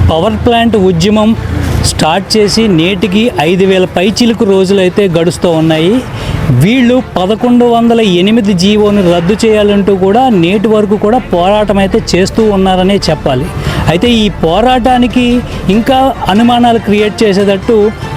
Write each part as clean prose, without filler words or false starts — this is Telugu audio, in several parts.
పవర్ ప్లాంట్ ఉద్యమం స్టార్ట్ చేసి నేటికి 5,000 పైచిలుకు రోజులైతే గడుస్తూ ఉన్నాయి. వీళ్ళు 1108 జీవోని రద్దు చేయాలంటూ కూడా నేటి వరకు కూడా పోరాటం అయితే చేస్తూ ఉన్నారనే చెప్పాలి. అయితే ఈ పోరాటానికి ఇంకా అనుమానాలు క్రియేట్ చేసేటట్టు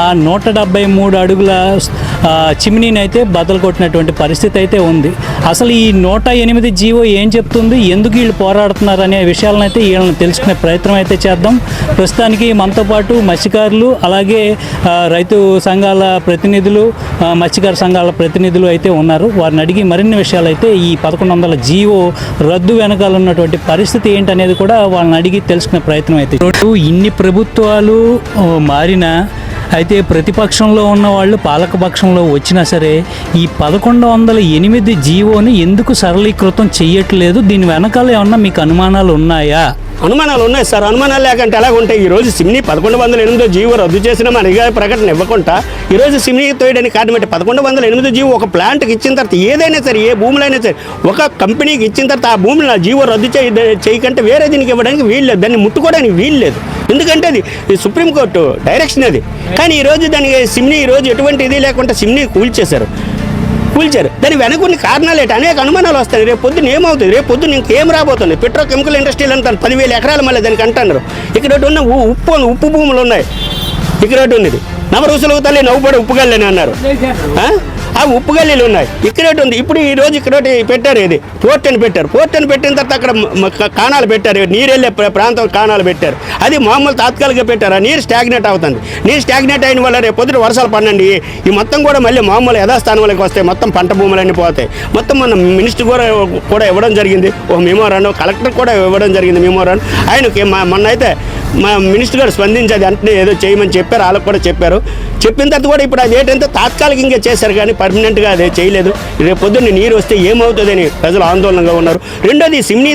ఆ 173 అడుగుల చిమ్నీని అయితే బద్దలు కొట్టినటువంటి పరిస్థితి అయితే ఉంది. అసలు ఈ 108 జీవో ఏం చెప్తుంది, ఎందుకు వీళ్ళు పోరాడుతున్నారు అనే విషయాలను అయితే వీళ్ళని తెలుసుకునే ప్రయత్నం అయితే చేద్దాం. ప్రస్తుతానికి మనతో పాటు మత్స్యకారులు, అలాగే రైతు సంఘాల ప్రతినిధులు, మత్స్యకార సంఘాల ప్రతినిధులు అయితే ఉన్నారు. వారిని అడిగి మరిన్ని విషయాలు అయితే ఈ 1100 జీవో రద్దు వెనకాల ఉన్నటువంటి పరిస్థితి ఏంటనేది కూడా వాళ్ళని అడిగి తెలుసుకునే ప్రయత్నం అయితే. ఇన్ని ప్రభుత్వాలు మారినా అయితే ప్రతిపక్షంలో ఉన్న వాళ్ళు పాలకపక్షంలో వచ్చినా సరే ఈ 1108 జీవోని ఎందుకు సరళీకృతం చేయట్లేదు? దీని వెనకాల ఏమన్నా మీకు అనుమానాలు ఉన్నాయా? అనుమానాలు ఉన్నాయి సార్. అనుమానాలు లేకంటే ఎలాగ ఉంటాయి? ఈరోజు సిమ్ని 1108 జీవో రద్దు చేసిన మన అధికార ప్రకటన ఇవ్వకుండా ఈరోజు సిమ్ని తోయడానికి కారణం అంటే 1108 జీవో ఒక ప్లాంట్కి ఇచ్చిన తర్వాత ఏదైనా సరే, ఏ భూములు అయినా సరే, ఒక కంపెనీకి ఇచ్చిన తర్వాత ఆ భూమిని జీవో రద్దు చేయకంటే వేరే దీనికి ఇవ్వడానికి వీల్లేదు, దాన్ని ముట్టుకోవడానికి వీల్లేదు. ఎందుకంటే అది సుప్రీంకోర్టు డైరెక్షన్ అది. కానీ ఈరోజు దానికి సిమ్ని ఈరోజు ఎటువంటి ఇది లేకుండా సిమ్ని కూల్చారు. దాని వెనక కొన్ని కారణాలు ఏంటి? అనేక అనుమానాలు వస్తాయి. రేపు పొద్దున్న ఏమవుతుంది? రేపు పొద్దున్న ఇంకేం రాబోతుంది? పెట్రోకెమికల్ ఇండస్ట్రీలు అంటాను 10,000 ఎకరాలు మళ్ళీ దానికి అంటున్నారు. ఇక్కడ ఉన్న ఉప్పు భూములు ఉన్నాయి. ఇక్కడ ఉన్నది నవరుసులు తల్లి నవ్వుపడి ఉప్పుగల్లని అన్నారు. ఆ ఉప్పు గల్లీలు ఉన్నాయి. ఇక్కడేటి ఉంది. ఇప్పుడు ఈ రోజు ఇక్కడోటి పెట్టారు, ఇది పోర్ట్ అని పెట్టారు. పోర్ట్ అని పెట్టిన తర్వాత అక్కడ కాణాలు పెట్టారు, నీరు వెళ్ళే ప్రాంతం కాణాలు పెట్టారు. అది మామూలు తాత్కాలికంగా పెట్టారు. ఆ నీరు స్టాగ్నేట్ అవుతుంది. నీరు స్టాగ్నేట్ అయిన వల్ల రేపు పొద్దున వర్షాలు పడండి, ఈ మొత్తం కూడా మళ్ళీ మామూలు యథాస్థానంలోకి వస్తాయి. మొత్తం పంట భూములన్నీ పోతాయి. మొత్తం మన మినిస్టర్ కూడా ఇవ్వడం జరిగింది ఒక మెమోరాండం, కలెక్టర్ కూడా ఇవ్వడం జరిగింది మెమోరాండం. ఆయనకి మొన్న అయితే మా మినిస్టర్ గారు స్పందించేది అంటే ఏదో చేయమని చెప్పారు, వాళ్ళకు కూడా చెప్పారు. చెప్పిన తర్వాత కూడా ఇప్పుడు అది ఏంటంటే తాత్కాలికంగా చేశారు కానీ పర్మనెంట్గా అదే చేయలేదు. రేపు పొద్దున్న నీరు వస్తే ఏమవుతుందని ప్రజలు ఆందోళనగా ఉన్నారు. రెండోది సిమ్ని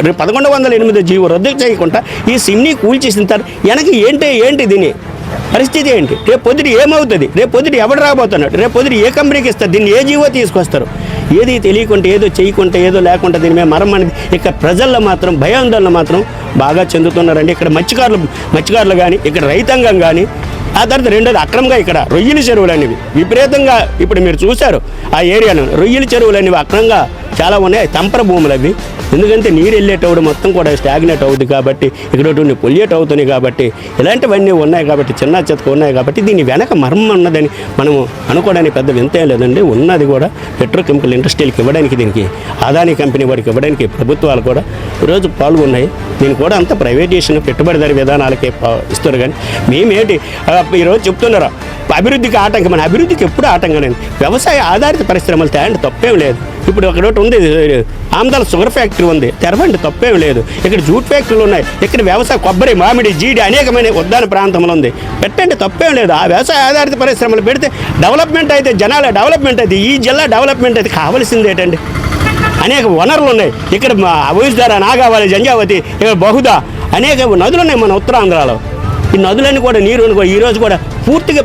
1108 జీవో రద్దు చేయకుండా ఈ సిమ్ని కూల్చేసిన తర్వాత వెనక ఏంటి దీని పరిస్థితి ఏంటి? రేపు పొద్దున ఏమవుతుంది? రేపు పొద్దున ఎవడు రాబోతున్నాడు? రేపు పొద్దున ఏ కంపెనీకి ఇస్తారు? దీన్ని ఏ జీవో తీసుకొస్తారు? ఏది తెలియకుండా, ఏదో చేయకుండా, ఏదో లేకుండా దీని మీద మరం అనేది ఇక్కడ ప్రజల్లో మాత్రం భయాందోళన మాత్రం బాగా చెందుతున్నారండి. ఇక్కడ మత్స్యకారులు కానీ, ఇక్కడ రైతాంగం కానీ, ఆ తర్వాత రెండోది అక్రమంగా ఇక్కడ రొయ్యల చెరువులు అనేవి విపరీతంగా ఇప్పుడు మీరు చూశారు ఆ ఏరియాలో రొయ్యల చెరువులు అనేవి అక్రమంగా చాలా ఉన్నాయి. తంపర భూములు అవి. ఎందుకంటే నీరు వెళ్ళేటప్పుడు మొత్తం కూడా స్టాగ్నేట్ అవుతుంది కాబట్టి, ఇక్కడ పొల్యూట్ అవుతుంది కాబట్టి, ఇలాంటివన్నీ ఉన్నాయి కాబట్టి, చిన్న చెత్తగా ఉన్నాయి కాబట్టి దీని వెనక మర్మం ఉన్నదని మనము అనుకోవడానికి పెద్ద వింతే లేదండి. ఉన్నది కూడా పెట్రోకెమికల్ ఇండస్ట్రీలకు ఇవ్వడానికి, దీనికి అదానీ కంపెనీ వాడికి ఇవ్వడానికి ప్రభుత్వాలు కూడా ఈరోజు పాల్గొన్నాయి. దీన్ని కూడా అంత ప్రైవేటేషన్ పెట్టుబడిదారి విధానాలకే ఇస్తారు. కానీ మేమేంటి ఈరోజు చెప్తున్నారు అభివృద్ధికి ఆటంకం అని. అభివృద్ధికి ఎప్పుడు ఆటంకం? వ్యవసాయ ఆధారిత పరిశ్రమలు తేండి తప్పేం లేదు. ఇప్పుడు ఒకటి ఉంది, ఆమ్దాల షుగర్ ఫ్యాక్టరీ ఉంది, తెరవండి తప్పేం లేదు. ఇక్కడ జూట్ ఫ్యాక్టరీలు ఉన్నాయి. ఇక్కడ వ్యవసాయ కొబ్బరి, మామిడి, జీడి అనేకమైన ఉద్యాన ప్రాంతంలో ఉంది, పెట్టండి తప్పేం లేదు. ఆ వ్యవసాయ ఆధారిత పరిశ్రమలు పెడితే డెవలప్మెంట్ అయితే, జనాల డెవలప్మెంట్ అయితే, ఈ జిల్లా డెవలప్మెంట్ అయితే కావాల్సింది ఏంటండి? అనేక వనరులు ఉన్నాయి. ఇక్కడ అభయధార, నాగావళి, జంజావతి, ఇక్కడ బహుదా అనేక నదులు ఉన్నాయి మన ఉత్తరాంధ్రలో. ఈ నదులన్నీ కూడా నీరు కూడా ఈరోజు కూడా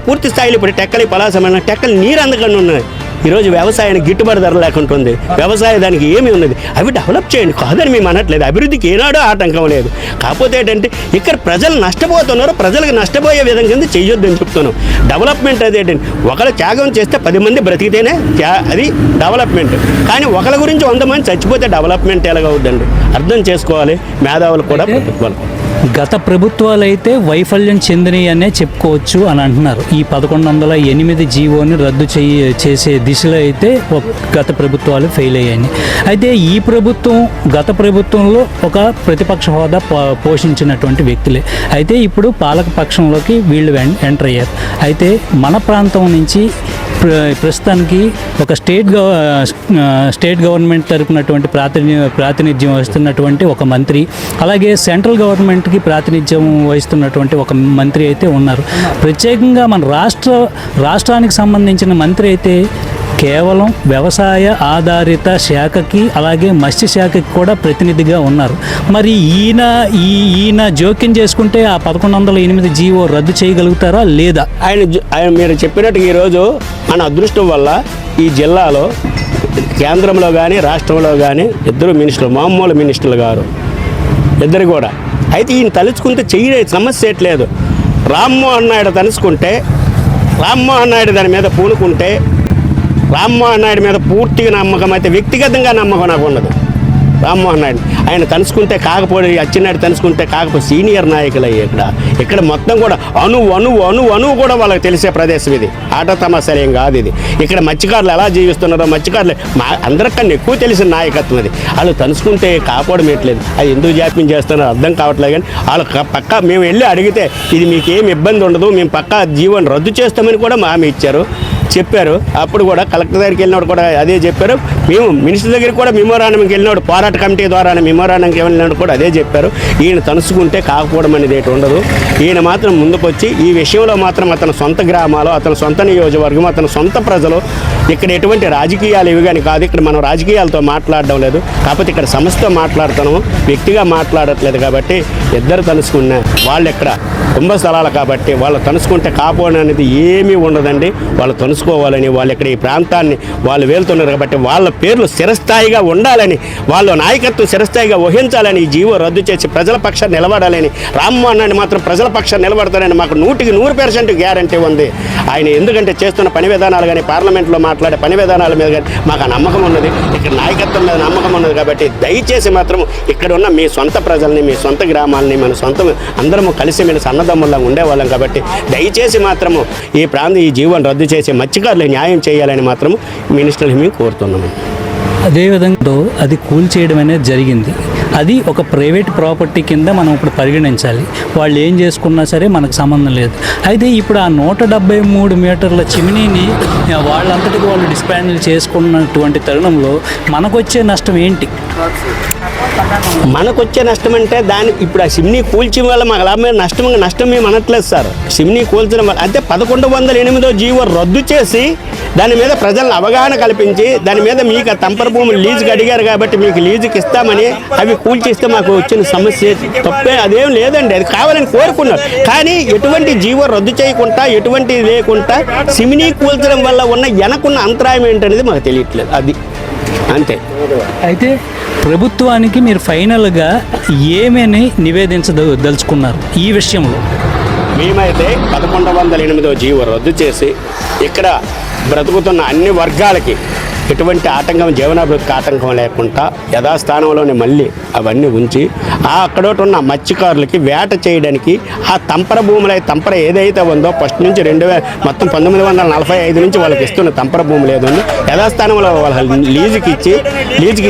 పూర్తి స్థాయిలో ఇప్పుడు టెక్కలి, పలాసమైన టెక్కలి నీరు అందుకని ఉన్నాయి. ఈరోజు వ్యవసాయానికి గిట్టుబాటు ధర లేకుంటుంది. వ్యవసాయ దానికి ఏమి ఉన్నది? అవి డెవలప్ చేయండి, కాదని మేము అనట్లేదు. అభివృద్ధికి ఏనాడో ఆటంకం లేదు. కాకపోతే ఏంటంటే ఇక్కడ ప్రజలు నష్టపోతున్నారు. ప్రజలకు నష్టపోయే విధంగా కింద చెయ్యొద్దని చెప్తున్నాం. డెవలప్మెంట్ అదేంటండి, ఒకరు త్యాగం చేస్తే 10 మంది బ్రతికితేనే అది డెవలప్మెంట్. కానీ ఒకరి గురించి 100 మంది చచ్చిపోతే డెవలప్మెంట్ ఎలాగవుద్దండి? అర్థం చేసుకోవాలి మేధావులు కూడా, ప్రభుత్వాలు. గత ప్రభుత్వాలు అయితే వైఫల్యం చెందినవి అనే చెప్పుకోవచ్చు అని అంటున్నారు. ఈ 1108 జీవోని రద్దు చేసే దిశలో అయితే గత ప్రభుత్వాలు ఫెయిల్ అయ్యాయి. అయితే ఈ ప్రభుత్వం గత ప్రభుత్వంలో ఒక ప్రతిపక్ష హోదా పోషించినటువంటి వ్యక్తులే. అయితే ఇప్పుడు పాలక పక్షంలోకి వీళ్ళు ఎంటర్ అయ్యారు. అయితే మన ప్రాంతం నుంచి ప్రస్తుతానికి ఒక స్టేట్ గవర్నమెంట్ తరపునటువంటి ప్రాతినిధ్యం వహిస్తున్నటువంటి ఒక మంత్రి, అలాగే సెంట్రల్ గవర్నమెంట్కి ప్రాతినిధ్యం వహిస్తున్నటువంటి ఒక మంత్రి అయితే ఉన్నారు. ప్రత్యేకంగా మన రాష్ట్రానికి సంబంధించిన మంత్రి అయితే కేవలం వ్యవసాయ ఆధారిత శాఖకి, అలాగే మత్స్య శాఖకి కూడా ప్రతినిధిగా ఉన్నారు. మరి ఈయన జోక్యం చేసుకుంటే ఆ 1108 జీవో రద్దు చేయగలుగుతారా లేదా? ఆయన మీరు చెప్పినట్టుగా ఈరోజు మన అదృష్టం వల్ల ఈ జిల్లాలో కేంద్రంలో కానీ రాష్ట్రంలో కానీ ఇద్దరు మినిస్టర్లు, మామూలు మినిస్టర్లు గారు ఇద్దరు కూడా అయితే ఈయన తలుచుకుంటే చెయ్యే సమస్య ఏట్లేదు. రామ్మోహన్ నాయుడు తలుచుకుంటే, రామ్మోహన్ నాయుడు దాని మీద పూనుకుంటే, రామ్మోహన్ నాయుడు మీద పూర్తిగా నమ్మకం అయితే, వ్యక్తిగతంగా నమ్మకం నాకు ఉండదు. రామ్మోహన్ నాయుడు ఆయన తలుచుకుంటే కాకపోతే, అచ్చెన్నాయుడు తలుచుకుంటే కాకపోతే సీనియర్ నాయకులు అయ్యి ఇక్కడ మొత్తం కూడా అణువు కూడా వాళ్ళకి తెలిసే ప్రదేశం ఇది. ఆట తమాసాలు ఏం కాదు ఇది. ఇక్కడ మత్స్యకారులు ఎలా జీవిస్తున్నారో, మత్స్యకారులు అందరికన్నా ఎక్కువ తెలిసిన నాయకత్వం అది. వాళ్ళు తలుచుకుంటే కాపాడం ఏట్లేదు. అది ఎందుకు జాప్యం చేస్తున్నారో అర్థం కావట్లేదు. కానీ వాళ్ళు పక్కా మేము వెళ్ళి అడిగితే ఇది మీకు ఏమి ఇబ్బంది ఉండదు, మేము పక్కా జీవన్ రద్దు చేస్తామని కూడా హామీ ఇచ్చారు, చెప్పారు. అప్పుడు కూడా కలెక్టర్ దగ్గరికి వెళ్ళినప్పుడు కూడా అదే చెప్పారు. మేము మినిస్టర్ దగ్గరికి కూడా మెమోరాండంకి వెళ్ళినప్పుడు, పోరాట కమిటీ ద్వారా మెమోరాండంకి వెళ్ళినప్పుడు కూడా అదే చెప్పారు. ఈయన తలుచుకుంటే కాకపోవడం అనేది ఏటి ఉండదు. ఈయన మాత్రం ముందుకొచ్చి ఈ విషయంలో మాత్రం అతని సొంత గ్రామాలు, అతని సొంత నియోజకవర్గం, అతని సొంత ప్రజలు, ఇక్కడ ఎటువంటి రాజకీయాలు ఇవి కానీ కాదు. ఇక్కడ మనం రాజకీయాలతో మాట్లాడడం లేదు, కాకపోతే ఇక్కడ సమస్యతో మాట్లాడుతున్నాము, వ్యక్తిగా మాట్లాడట్లేదు. కాబట్టి ఇద్దరు తలుచుకున్న వాళ్ళు ఇక్కడ కుంభస్థలాలు కాబట్టి వాళ్ళు తలుచుకుంటే కాపోవడం అనేది ఏమీ ఉండదండి. వాళ్ళు తలుచుకోవాలని, వాళ్ళు ఇక్కడ ఈ ప్రాంతాన్ని వాళ్ళు వెళ్తున్నారు కాబట్టి వాళ్ళ పేర్లు స్థిరస్థాయిగా ఉండాలని, వాళ్ళ నాయకత్వం స్థిరస్థాయిగా వహించాలని, ఈ జీవో రద్దు చేసి ప్రజల పక్షాన్ని నిలబడాలని, రామ్మోహన్ నాయుడు మాత్రం ప్రజల పక్షాన్ని నిలబడతారని మాకు 100% గ్యారంటీ ఉంది. ఆయన ఎందుకంటే చేస్తున్న పని విధానాలు కానీ, పార్లమెంట్లో మాట్లాడే పని విధానాల మీద కానీ మాకు నమ్మకం ఉన్నది. ఇక్కడ నాయకత్వం మీద నమ్మకం ఉన్నది. కాబట్టి దయచేసి మాత్రం ఇక్కడ ఉన్న మీ సొంత ప్రజల్ని, మీ సొంత గ్రామాలని, మన సొంత అందరము కలిసిమెలిసి అన్నదమ్ముల్లా ఉండేవాళ్ళం. కాబట్టి దయచేసి మాత్రము ఈ జీవోను రద్దు చేసి మత్స్యకారులు న్యాయం చేయాలని మాత్రము మినిస్టర్ని మేము కోరుతున్నాము. అదేవిధంగా అది కూల్చేయడం అనేది జరిగింది. అది ఒక ప్రైవేట్ ప్రాపర్టీ కింద మనం ఇప్పుడు పరిగణించాలి. వాళ్ళు ఏం చేసుకున్నా సరే మనకు సంబంధం లేదు. అయితే ఇప్పుడు ఆ 173 మీటర్ల చిమినీని వాళ్ళంతటికి వాళ్ళు డిస్పాండిల్ చేసుకున్నటువంటి తరుణంలో మనకొచ్చే నష్టం ఏంటి? మనకొచ్చే నష్టం అంటే ఇప్పుడు ఆ సిమ్నీ కూల్చడం వల్ల మాకు లాభమైన నష్టం మేము అనట్లేదు సార్. సిమ్నీ కూల్చడం వల్ల అంటే 1108 జీవో రద్దు చేసి దాని మీద ప్రజలను అవగాహన కల్పించి, దాని మీద మీకు ఆ తంపర భూములు లీజుకి అడిగారు కాబట్టి మీకు లీజుకి ఇస్తామని అవి కూల్చిస్తే మాకు వచ్చిన సమస్య తప్పే అదేం లేదండి. అది కావాలని కోరుకున్నారు. కానీ ఎటువంటి జీవో రద్దు చేయకుండా, ఎటువంటి లేకుండా సిమ్నీ కూల్చడం వల్ల ఉన్న వెనకున్న అంతరాయం ఏంటనేది మాకు తెలియట్లేదు. అది అంతే. అయితే ప్రభుత్వానికి మీరు ఫైనల్గా ఏమని నివేదించదలుచుకున్నారు ఈ విషయంలో? మేమైతే 1108 జీవో రద్దు చేసి ఇక్కడ బ్రతుకుతున్న అన్ని వర్గాలకి ఎటువంటి ఆటంకం, జీవనాభివృద్ధికి ఆటంకం లేకుండా యథాస్థానంలోనే మళ్ళీ అవన్నీ ఉంచి అక్కడోటి ఉన్న మత్స్యకారులకి వేట చేయడానికి ఆ తంపర భూములు, తంపర ఏదైతే ఉందో ఫస్ట్ నుంచి మొత్తం 1945 నుంచి వాళ్ళకి ఇస్తున్న తంపర భూములు ఏదో ఉందో యథాస్థానంలో వాళ్ళ లీజుకి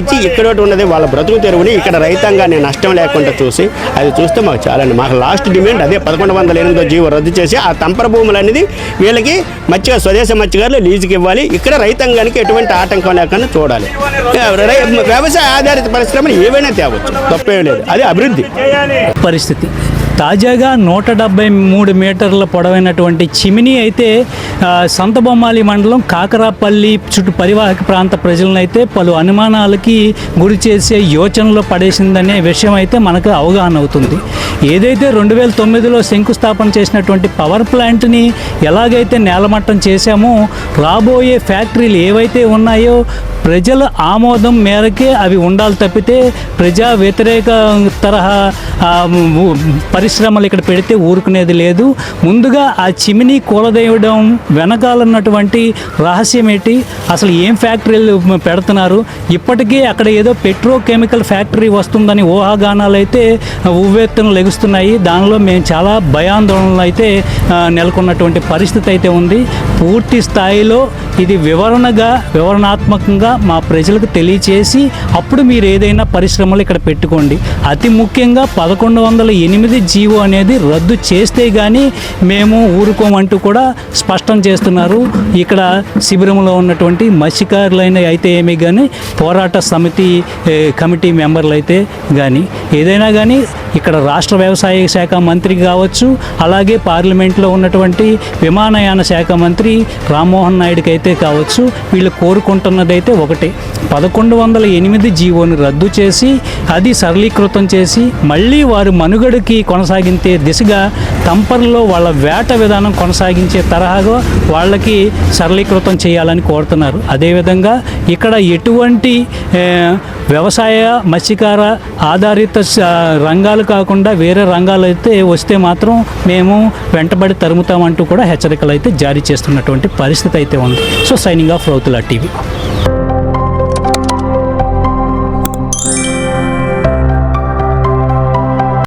ఇచ్చి ఇక్కడోటి ఉన్నది వాళ్ళ బ్రతుకు తెరువుని ఇక్కడ రైతాంగాన్ని నష్టం లేకుండా చూసి అది చూస్తే మాకు చాలండి. మాకు లాస్ట్ డిమాండ్ అదే 1108 జీవో రద్దు చేసి ఆ తంపర భూములు అనేది వీళ్ళకి స్వదేశ మత్స్యకారులు లీజుకి ఇవ్వాలి. ఇక్కడ రైతాంగానికి ఎటువంటి ఆటంకం లేకుండా చూడాలి. వ్యవసాయ ఆధారిత పరిశ్రమలు ఏవైనా తేవచ్చు, తప్పే లేదు. అది అభివృద్ధి పరిస్థితి. తాజాగా 173 మీటర్ల పొడవైనటువంటి చిమినీ అయితే సంతబొమ్మాలి మండలం కాకరాపల్లి చుట్టూ పరివాహక ప్రాంత ప్రజలను అయితే పలు అనుమానాలకి గురి చేసే యోచనలో పడేసిందనే విషయం అయితే మనకు అవగాహన అవుతుంది. ఏదైతే 2009లో శంకుస్థాపన చేసినటువంటి పవర్ ప్లాంట్ని ఎలాగైతే నేలమట్టం చేశామో, రాబోయే ఫ్యాక్టరీలు ఏవైతే ఉన్నాయో ప్రజల ఆమోదం మేరకే అవి ఉండాలి తప్పితే ప్రజా వ్యతిరేక తరహా పరిశ్రమలు ఇక్కడ పెడితే ఊరుకునేది లేదు. ముందుగా ఆ చిమినీ కూలదేయడం వెనకాలన్నటువంటి రహస్యం ఏంటి, అసలు ఏం ఫ్యాక్టరీలు పెడుతున్నారు? ఇప్పటికీ అక్కడ ఏదో పెట్రోకెమికల్ ఫ్యాక్టరీ వస్తుందని ఊహాగానాలు అయితే ఉవ్వెత్తున లెగుస్తున్నాయి. దానిలో మేము చాలా భయాందోళనలు అయితే నెలకొన్నటువంటి పరిస్థితి అయితే ఉంది. పూర్తి స్థాయిలో ఇది వివరణాత్మకంగా మా ప్రజలకు తెలియచేసి అప్పుడు మీరు ఏదైనా పరిశ్రమలు ఇక్కడ పెట్టుకోండి. అతి ముఖ్యంగా 1108 జీవో అనేది రద్దు చేస్తే కానీ మేము ఊరుకోమంటూ కూడా స్పష్టం చేస్తున్నారు. ఇక్కడ శిబిరంలో ఉన్నటువంటి మత్స్యకారులైన అయితే ఏమి కానీ, పోరాట సమితి కమిటీ మెంబర్లు అయితే కానీ, ఏదైనా కానీ ఇక్కడ రాష్ట్ర వ్యవసాయ శాఖ మంత్రి కావచ్చు, అలాగే పార్లమెంట్లో ఉన్నటువంటి విమానయాన శాఖ మంత్రి రామ్మోహన్ నాయుడుకి అయితే కావచ్చు, వీళ్ళు కోరుకుంటున్నదైతే ఒకటే, 1108 జీవోని రద్దు చేసి అది సరళీకృతం చేసి మళ్ళీ వారు మనుగడకి కొనసాగించే దిశగా తంపర్లో వాళ్ళ వేట విధానం కొనసాగించే తరహాగా వాళ్ళకి సరళీకృతం చేయాలని కోరుతున్నారు. అదేవిధంగా ఇక్కడ ఎటువంటి వ్యవసాయ మత్స్యకార ఆధారిత రంగాలు కాకుండా వేరే రంగాలు అయితే వస్తే మాత్రం మేము వెంటబడి తరుముతామంటూ కూడా హెచ్చరికలు అయితే జారీ చేస్తున్నటువంటి పరిస్థితి అయితే ఉంది. So signing off Rauthula TV.